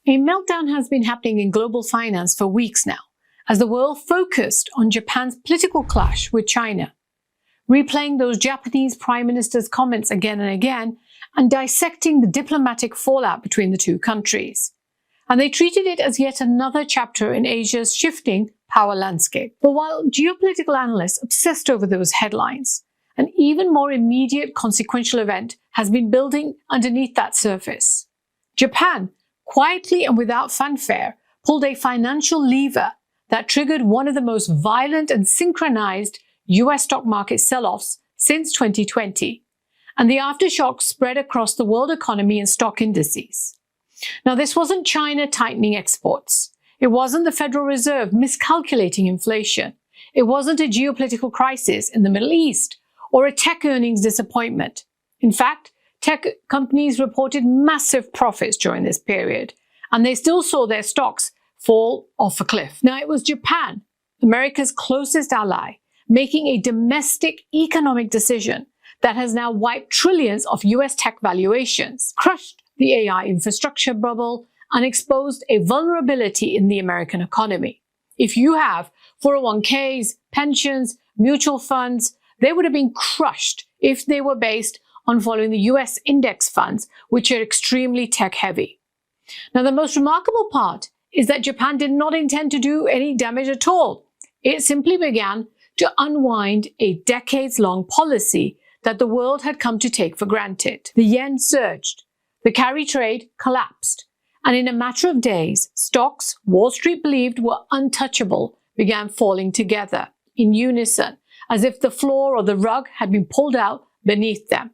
A meltdown has been happening in global finance for weeks now, as the world focused on Japan's political clash with China, replaying those Japanese Prime Minister's comments again and again, and dissecting the diplomatic fallout between the two countries. And they treated it as yet another chapter in Asia's shifting power landscape. But while geopolitical analysts obsessed over those headlines, an even more immediate consequential event has been building underneath that surface. Japan, quietly and without fanfare, pulled a financial lever that triggered one of the most violent and synchronized US stock market sell-offs since 2020, and the aftershocks spread across the world economy and stock indices. Now, this wasn't China tightening exports. It wasn't the Federal Reserve miscalculating inflation. It wasn't a geopolitical crisis in the Middle East or a tech earnings disappointment. In fact, tech companies reported massive profits during this period, and they still saw their stocks fall off a cliff. Now, it was Japan, America's closest ally, making a domestic economic decision that has now wiped trillions of US tech valuations, crushed the AI infrastructure bubble, and exposed a vulnerability in the American economy. If you have 401ks, pensions, mutual funds, they would have been crushed if they were based on following the US index funds, which are extremely tech-heavy. Now, the most remarkable part is that Japan did not intend to do any damage at all. It simply began to unwind a decades-long policy that the world had come to take for granted. The yen surged, the carry trade collapsed, and in a matter of days, stocks Wall Street believed were untouchable began falling together in unison, as if the floor or the rug had been pulled out beneath them.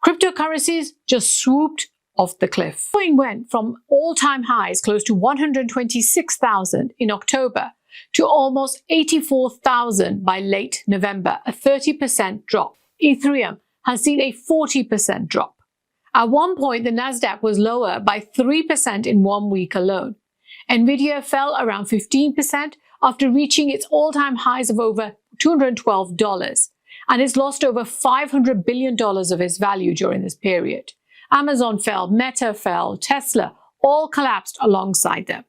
Cryptocurrencies just swooped off the cliff. Bitcoin went from all-time highs close to 126,000 in October to almost 84,000 by late November, a 30% drop. Ethereum has seen a 40% drop. At one point, the Nasdaq was lower by 3% in 1 week alone. Nvidia fell around 15% after reaching its all-time highs of over $212, and it's lost over $500 billion of its value during this period. Amazon fell, Meta fell, Tesla all collapsed alongside them.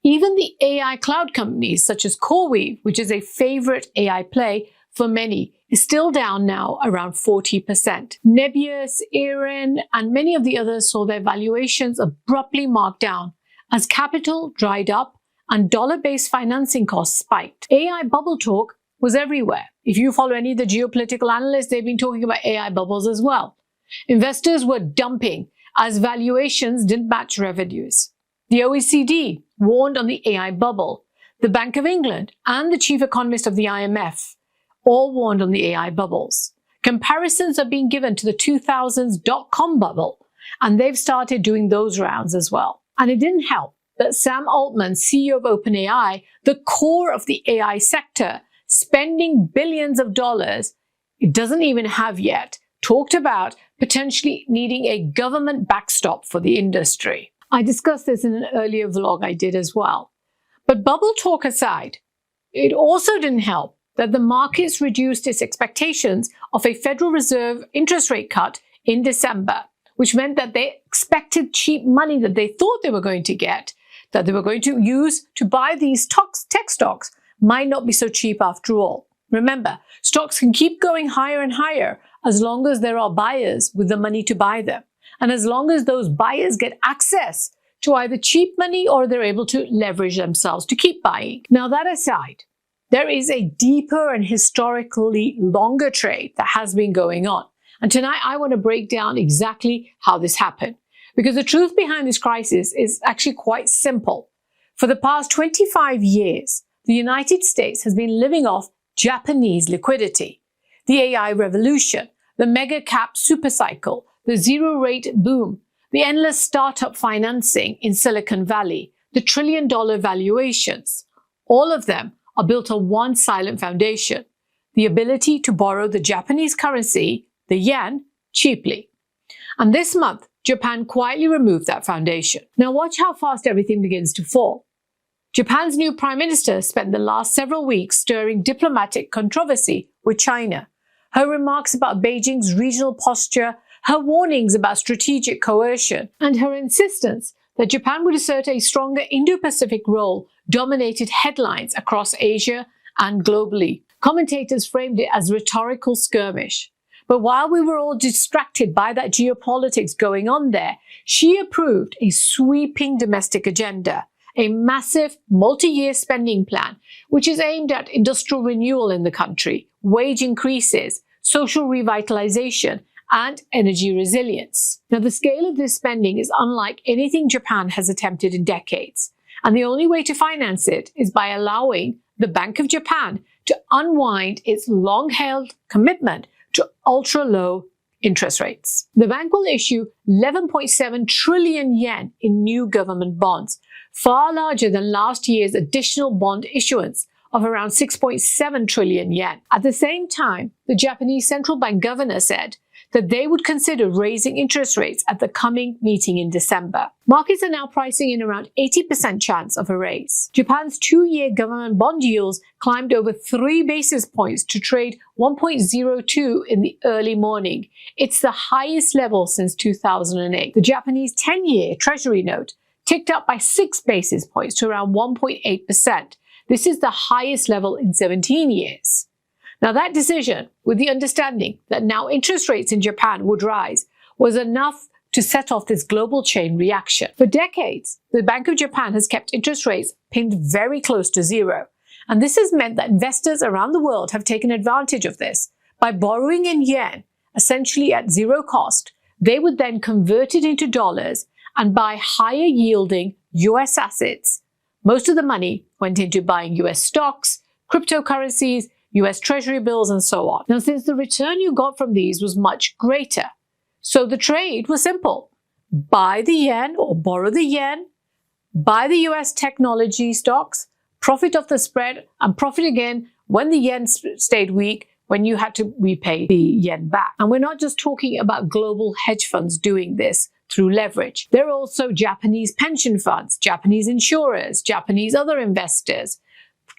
Even the AI cloud companies such as CoreWeave, which is a favorite AI play for many, is still down now around 40%. Nebius, Erin, and many of the others saw their valuations abruptly marked down as capital dried up and dollar-based financing costs spiked. AI bubble talk was everywhere. If you follow any of the geopolitical analysts, they've been talking about AI bubbles as well. Investors were dumping as valuations didn't match revenues. The OECD warned on the AI bubble. The Bank of England and the chief economist of the IMF all warned on the AI bubbles. Comparisons are being given to the 2000s dot-com bubble, and they've started doing those rounds as well. And it didn't help that Sam Altman, CEO of OpenAI, the core of the AI sector, spending billions of dollars it doesn't even have yet, talked about potentially needing a government backstop for the industry. I discussed this in an earlier vlog I did as well. But bubble talk aside, it also didn't help that the markets reduced its expectations of a Federal Reserve interest rate cut in December, which meant that they expected cheap money that they thought they were going to get, that they were going to use to buy these tech stocks, might not be so cheap after all. Remember, stocks can keep going higher and higher as long as there are buyers with the money to buy them, and as long as those buyers get access to either cheap money or they're able to leverage themselves to keep buying. Now, that aside, there is a deeper and historically longer trade that has been going on. And tonight I want to break down exactly how this happened, because the truth behind this crisis is actually quite simple. For the past 25 years, the United States has been living off Japanese liquidity. The AI revolution, the mega cap supercycle, the zero rate boom, the endless startup financing in Silicon Valley, the trillion-dollar valuations, all of them are built on one silent foundation: the ability to borrow the Japanese currency, the yen, cheaply. And this month, Japan quietly removed that foundation. Now watch how fast everything begins to fall. Japan's new prime minister spent the last several weeks stirring diplomatic controversy with China. Her remarks about Beijing's regional posture, her warnings about strategic coercion, and her insistence that Japan would assert a stronger Indo-Pacific role dominated headlines across Asia and globally. Commentators framed it as rhetorical skirmish. But while we were all distracted by that geopolitics going on there, she approved a sweeping domestic agenda, a massive multi-year spending plan, which is aimed at industrial renewal in the country, wage increases, social revitalization, and energy resilience. Now, the scale of this spending is unlike anything Japan has attempted in decades, and the only way to finance it is by allowing the Bank of Japan to unwind its long-held commitment to ultra-low interest rates. The bank will issue 11.7 trillion yen in new government bonds, far larger than last year's additional bond issuance of around 6.7 trillion yen. At the same time, the Japanese central bank governor said that they would consider raising interest rates at the coming meeting in December. Markets are now pricing in around 80% chance of a raise. Japan's 2-year government bond yields climbed over 3 basis points to trade 1.02 in the early morning. It's the highest level since 2008. The Japanese 10-year Treasury note ticked up by 6 basis points to around 1.8%. This is the highest level in 17 years. Now, that decision, with the understanding that now interest rates in Japan would rise, was enough to set off this global chain reaction. For decades, the Bank of Japan has kept interest rates pinned very close to zero. And this has meant that investors around the world have taken advantage of this. By borrowing in yen, essentially at zero cost, they would then convert it into dollars and buy higher yielding US assets. Most of the money went into buying US stocks, cryptocurrencies, US Treasury bills, and so on. Now, since the return you got from these was much greater, so the trade was simple. Buy the yen or borrow the yen, buy the US technology stocks, profit off the spread, and profit again when the yen stayed weak, when you had to repay the yen back. And we're not just talking about global hedge funds doing this through leverage. There are also Japanese pension funds, Japanese insurers, Japanese other investors.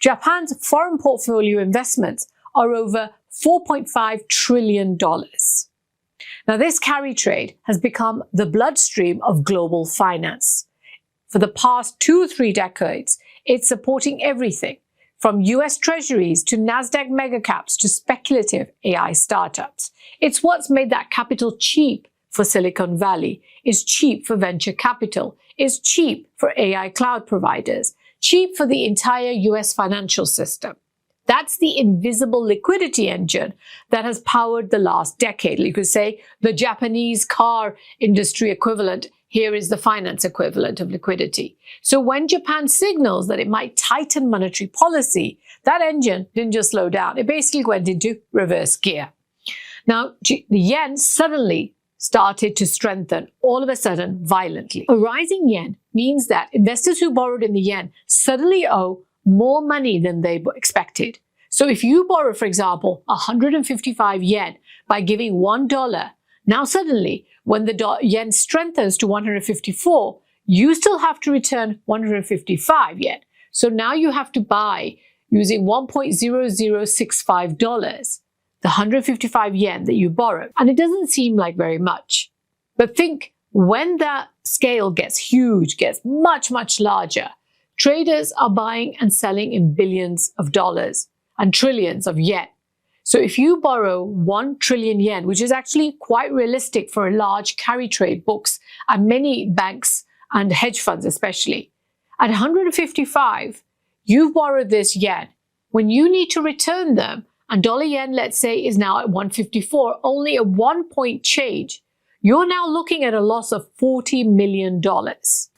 Japan's foreign portfolio investments are over $4.5 trillion. Now, this carry trade has become the bloodstream of global finance. For the past 2 or 3 decades, it's supporting everything from US treasuries to NASDAQ megacaps to speculative AI startups. It's what's made that capital cheap for Silicon Valley, is cheap for venture capital, is cheap for AI cloud providers, cheap for the entire US financial system. That's the invisible liquidity engine that has powered the last decade. You could say the Japanese car industry equivalent. Here is the finance equivalent of liquidity. So when Japan signals that it might tighten monetary policy, that engine didn't just slow down. It basically went into reverse gear. Now, the yen suddenly started to strengthen all of a sudden violently. A rising yen means that investors who borrowed in the yen suddenly owe more money than they expected. So if you borrow, for example, 155 yen by giving $1, now suddenly when the yen strengthens to 154, you still have to return 155 yen. So now you have to buy using $1.0065. The 155 yen that you borrowed. And it doesn't seem like very much. But think, when that scale gets huge, gets much, much larger, traders are buying and selling in billions of dollars and trillions of yen. So if you borrow 1 trillion yen, which is actually quite realistic for a large carry trade books and many banks and hedge funds especially, at 155, you've borrowed this yen. When you need to return them, and dollar yen, let's say, is now at 154, only a 1-point change, you're now looking at a loss of $40 million.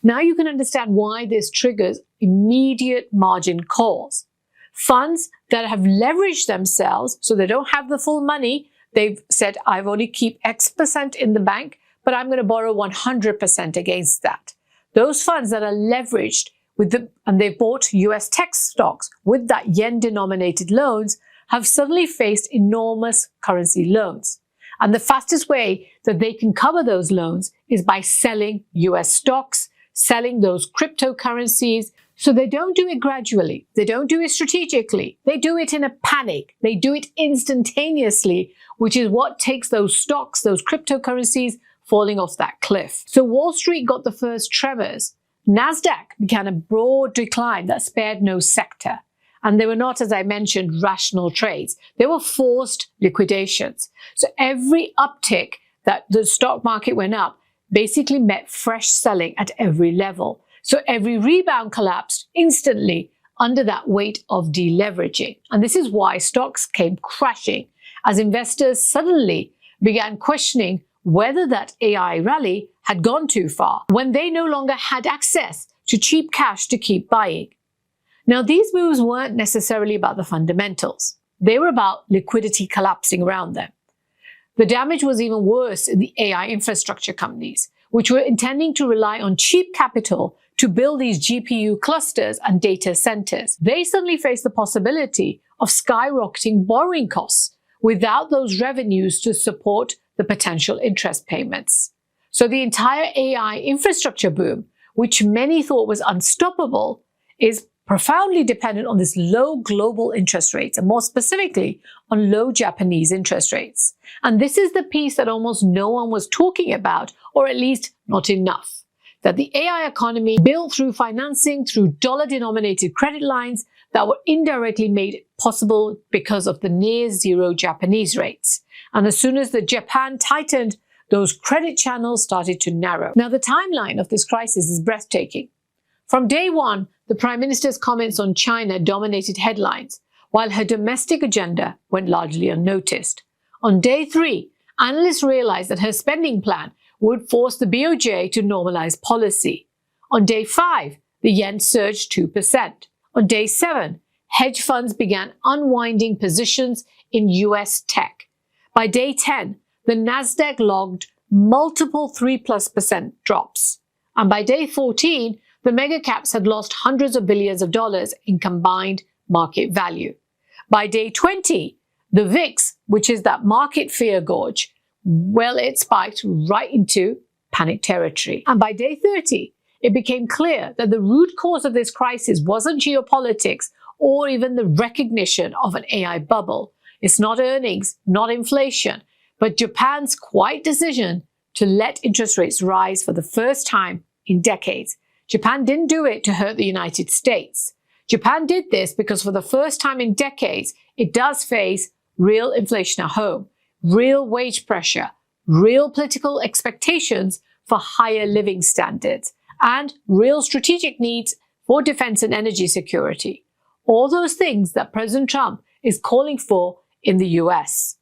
Now you can understand why this triggers immediate margin calls. Funds that have leveraged themselves, so they don't have the full money, they've said, I've only keep X% in the bank, but I'm going to borrow 100% against that. Those funds that are leveraged and they've bought US tech stocks with that yen-denominated loans, have suddenly faced enormous currency loans. And the fastest way that they can cover those loans is by selling US stocks, selling those cryptocurrencies. So they don't do it gradually. They don't do it strategically. They do it in a panic. They do it instantaneously, which is what takes those stocks, those cryptocurrencies, falling off that cliff. So Wall Street got the first tremors. Nasdaq began a broad decline that spared no sector. And they were not, as I mentioned, rational trades. They were forced liquidations. So every uptick that the stock market went up basically met fresh selling at every level. So every rebound collapsed instantly under that weight of deleveraging. And this is why stocks came crashing as investors suddenly began questioning whether that AI rally had gone too far when they no longer had access to cheap cash to keep buying. Now, these moves weren't necessarily about the fundamentals. They were about liquidity collapsing around them. The damage was even worse in the AI infrastructure companies, which were intending to rely on cheap capital to build these GPU clusters and data centers. They suddenly faced the possibility of skyrocketing borrowing costs without those revenues to support the potential interest payments. So the entire AI infrastructure boom, which many thought was unstoppable, is profoundly dependent on this low global interest rates, and more specifically on low Japanese interest rates. And this is the piece that almost no one was talking about, or at least not enough. That the AI economy built through financing through dollar-denominated credit lines that were indirectly made possible because of the near-zero Japanese rates. And as soon as the Japan tightened, those credit channels started to narrow. Now, the timeline of this crisis is breathtaking. From day one, the Prime Minister's comments on China dominated headlines, while her domestic agenda went largely unnoticed. On day 3, analysts realized that her spending plan would force the BOJ to normalize policy. On day 5, the yen surged 2%. On day 7, hedge funds began unwinding positions in US tech. By day 10, the Nasdaq logged multiple 3+% drops. And by day 14, the mega caps had lost hundreds of billions of dollars in combined market value. By day 20, the VIX, which is that market fear gauge, well, it spiked right into panic territory. And by day 30, it became clear that the root cause of this crisis wasn't geopolitics or even the recognition of an AI bubble. It's not earnings, not inflation, but Japan's quiet decision to let interest rates rise for the first time in decades. Japan didn't do it to hurt the United States. Japan did this because for the first time in decades, it does face real inflation at home, real wage pressure, real political expectations for higher living standards, and real strategic needs for defense and energy security. All those things that President Trump is calling for in the US.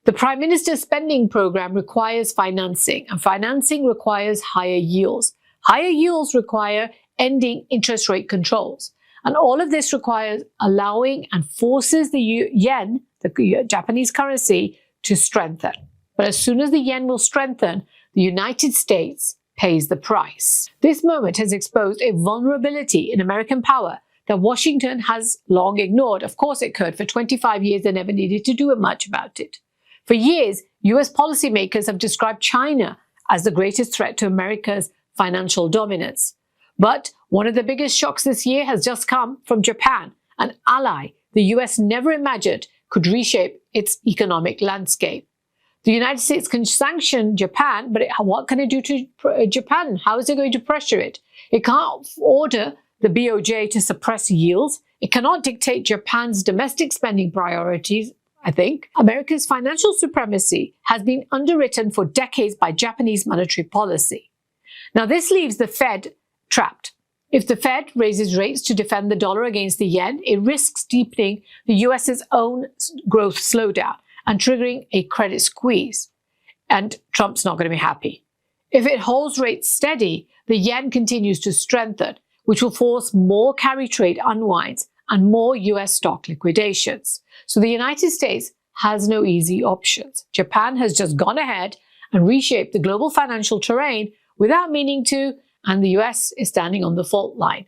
The Prime Minister's spending program requires financing, and financing requires higher yields. Higher yields require ending interest rate controls. And all of this requires allowing and forces the yen, the Japanese currency, to strengthen. But as soon as the yen will strengthen, the United States pays the price. This moment has exposed a vulnerability in American power that Washington has long ignored. Of course it could. For 25 years, they never needed to do much about it. For years, US policymakers have described China as the greatest threat to America's financial dominance. But one of the biggest shocks this year has just come from Japan, an ally the US never imagined could reshape its economic landscape. The United States can sanction Japan, but what can it do to Japan? How is it going to pressure it? It can't order the BOJ to suppress yields. It cannot dictate Japan's domestic spending priorities, I think. America's financial supremacy has been underwritten for decades by Japanese monetary policy. Now, this leaves the Fed trapped. If the Fed raises rates to defend the dollar against the yen, it risks deepening the US's own growth slowdown and triggering a credit squeeze. And Trump's not going to be happy. If it holds rates steady, the yen continues to strengthen, which will force more carry trade unwinds and more US stock liquidations. So the United States has no easy options. Japan has just gone ahead and reshaped the global financial terrain without meaning to, and the US is standing on the fault line.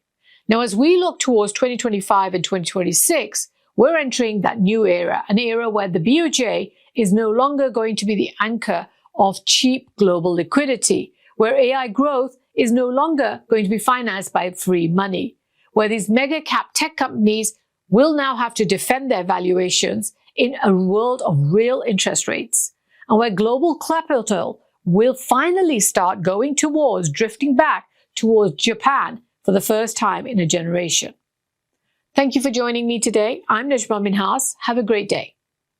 Now, as we look towards 2025 and 2026, we're entering that new era, an era where the BOJ is no longer going to be the anchor of cheap global liquidity, where AI growth is no longer going to be financed by free money, where these mega cap tech companies will now have to defend their valuations in a world of real interest rates, and where global capital will finally start going towards drifting back towards Japan for the first time in a generation. Thank you for joining me today. I'm Najma Minhas. Have a great day.